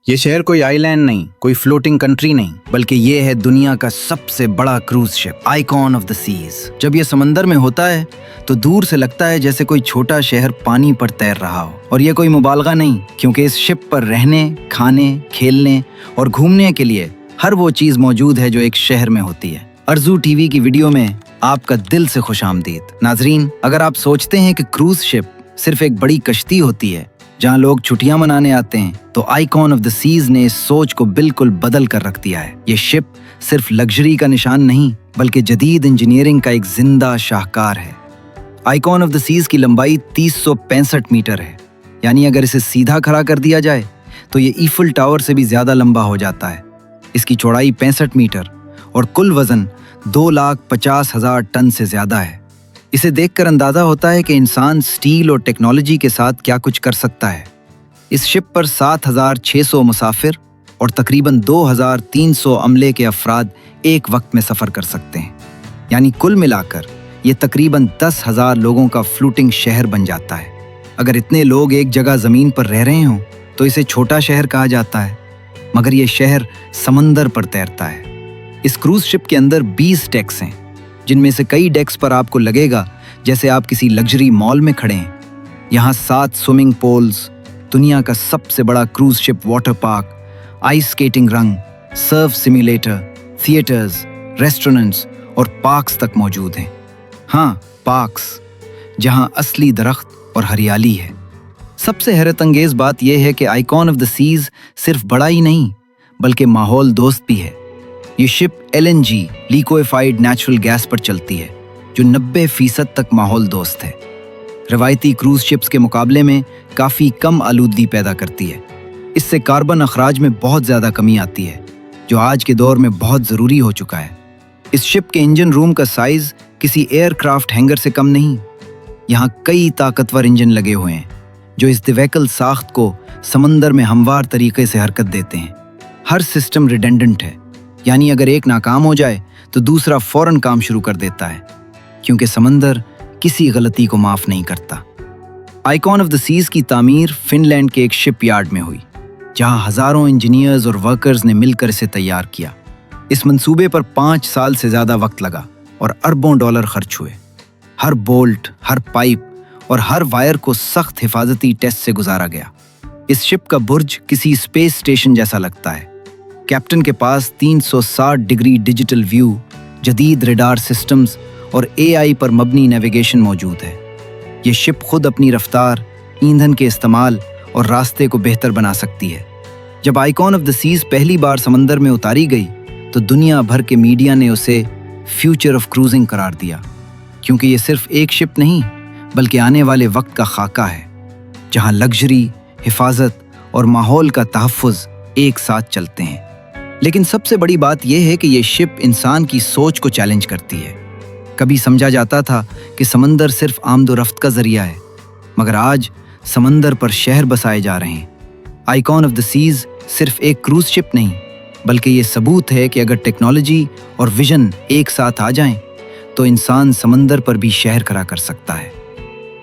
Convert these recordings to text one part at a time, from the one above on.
یہ شہر کوئی آئی لینڈ نہیں، کوئی فلوٹنگ کنٹری نہیں، بلکہ یہ ہے دنیا کا سب سے بڑا cruise ship, Icon of the Seas. جب یہ سمندر میں ہوتا ہے تو دور سے لگتا ہے جیسے کوئی چھوٹا شہر پانی پر تیر رہا ہو، اور یہ کوئی مبالغہ نہیں، کیونکہ اس شپ پر رہنے، کھانے، کھیلنے اور گھومنے کے لیے ہر وہ چیز موجود ہے جو ایک شہر میں ہوتی ہے۔ ارزو ٹی وی کی ویڈیو میں آپ کا دل سے خوش آمدید۔ ناظرین، اگر آپ سوچتے ہیں کہ کروز شپ صرف ایک بڑی کشتی ہوتی ہے جہاں لوگ چھٹیاں منانے آتے ہیں، تو آئیکن آف دا سیز نے اس سوچ کو بالکل بدل کر رکھ دیا ہے۔ یہ شپ صرف لگژری کا نشان نہیں، بلکہ جدید انجینئرنگ کا ایک زندہ شاہکار ہے۔ آئیکن آف دا سیز کی لمبائی 365 میٹر ہے، یعنی اگر اسے سیدھا کھڑا کر دیا جائے تو یہ ایفل ٹاور سے بھی زیادہ لمبا ہو جاتا ہے۔ اس کی چوڑائی 65 میٹر اور کل وزن 2,50,000 ٹن سے زیادہ ہے۔ اسے دیکھ کر اندازہ ہوتا ہے کہ انسان سٹیل اور ٹیکنالوجی کے ساتھ کیا کچھ کر سکتا ہے۔ اس شپ پر 7,600 مسافر اور تقریباً 2,300 عملے کے افراد ایک وقت میں سفر کر سکتے ہیں، یعنی کل ملا کر یہ تقریباً 10,000 لوگوں کا فلوٹنگ شہر بن جاتا ہے۔ اگر اتنے لوگ ایک جگہ زمین پر رہ رہے ہوں تو اسے چھوٹا شہر کہا جاتا ہے، مگر یہ شہر سمندر پر تیرتا ہے۔ اس کروز شپ کے اندر 20 ڈیکس ہیں، جن میں سے کئی ڈیکس پر آپ کو لگے گا جیسے آپ کسی لگژری مال میں کھڑے ہیں۔ یہاں 7 سوئمنگ پولز، دنیا کا سب سے بڑا کروز شپ واٹر پارک، آئس سکیٹنگ رنگ، سرف سیمولیٹر، تھیٹرز، ریسٹورنٹس اور پارکس تک موجود ہیں۔ ہاں، پارکس جہاں اصلی درخت اور ہریالی ہے۔ سب سے حیرت انگیز بات یہ ہے کہ آئیکن آف دا سیز صرف بڑا ہی نہیں بلکہ ماحول دوست بھی ہے۔ یہ شپ LNG لیکویفائڈ نیچرل گیس پر چلتی ہے، جو 90% تک ماحول دوست ہے۔ روایتی کروز شپس کے مقابلے میں کافی کم آلودگی پیدا کرتی ہے۔ اس سے کاربن اخراج میں بہت زیادہ کمی آتی ہے، جو آج کے دور میں بہت ضروری ہو چکا ہے۔ اس شپ کے انجن روم کا سائز کسی ایئر کرافٹ ہینگر سے کم نہیں۔ یہاں کئی طاقتور انجن لگے ہوئے ہیں جو اس دیویکل ساخت کو سمندر میں ہموار طریقے سے حرکت دیتے ہیں۔ ہر سسٹم ریڈنڈنٹ ہے، یعنی اگر ایک ناکام ہو جائے تو دوسرا فوراً کام شروع کر دیتا ہے، کیونکہ سمندر کسی غلطی کو معاف نہیں کرتا۔ آئیکن آف دا سیز کی تعمیر فن لینڈ کے ایک شپ یارڈ میں ہوئی، جہاں ہزاروں انجینئرز اور ورکرز نے مل کر اسے تیار کیا۔ اس منصوبے پر 5 سال سے زیادہ وقت لگا اور اربوں ڈالر خرچ ہوئے۔ ہر بولٹ، ہر پائپ اور ہر وائر کو سخت حفاظتی ٹیسٹ سے گزارا گیا۔ اس شپ کا برج کسی اسپیس اسٹیشن جیسا لگتا ہے۔ کیپٹن کے پاس 360 ڈگری ڈیجیٹل ویو، جدید ریڈار سسٹمز اور AI پر مبنی نیویگیشن موجود ہے۔ یہ شپ خود اپنی رفتار، ایندھن کے استعمال اور راستے کو بہتر بنا سکتی ہے۔ جب آئیکن آف دا سیز پہلی بار سمندر میں اتاری گئی تو دنیا بھر کے میڈیا نے اسے فیوچر آف کروزنگ قرار دیا، کیونکہ یہ صرف ایک شپ نہیں بلکہ آنے والے وقت کا خاکہ ہے، جہاں لگژری، حفاظت اور ماحول کا تحفظ ایک ساتھ چلتے ہیں۔ لیکن سب سے بڑی بات یہ ہے کہ یہ شپ انسان کی سوچ کو چیلنج کرتی ہے۔ کبھی سمجھا جاتا تھا کہ سمندر صرف آمد و رفت کا ذریعہ ہے، مگر آج سمندر پر شہر بسائے جا رہے ہیں۔ آئیکن آف دا سیز صرف ایک کروز شپ نہیں بلکہ یہ ثبوت ہے کہ اگر ٹیکنالوجی اور ویژن ایک ساتھ آ جائیں تو انسان سمندر پر بھی شہر کھڑا کر سکتا ہے۔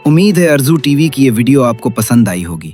امید ہے ارزو ٹی وی کی یہ ویڈیو آپ کو پسند آئی ہوگی۔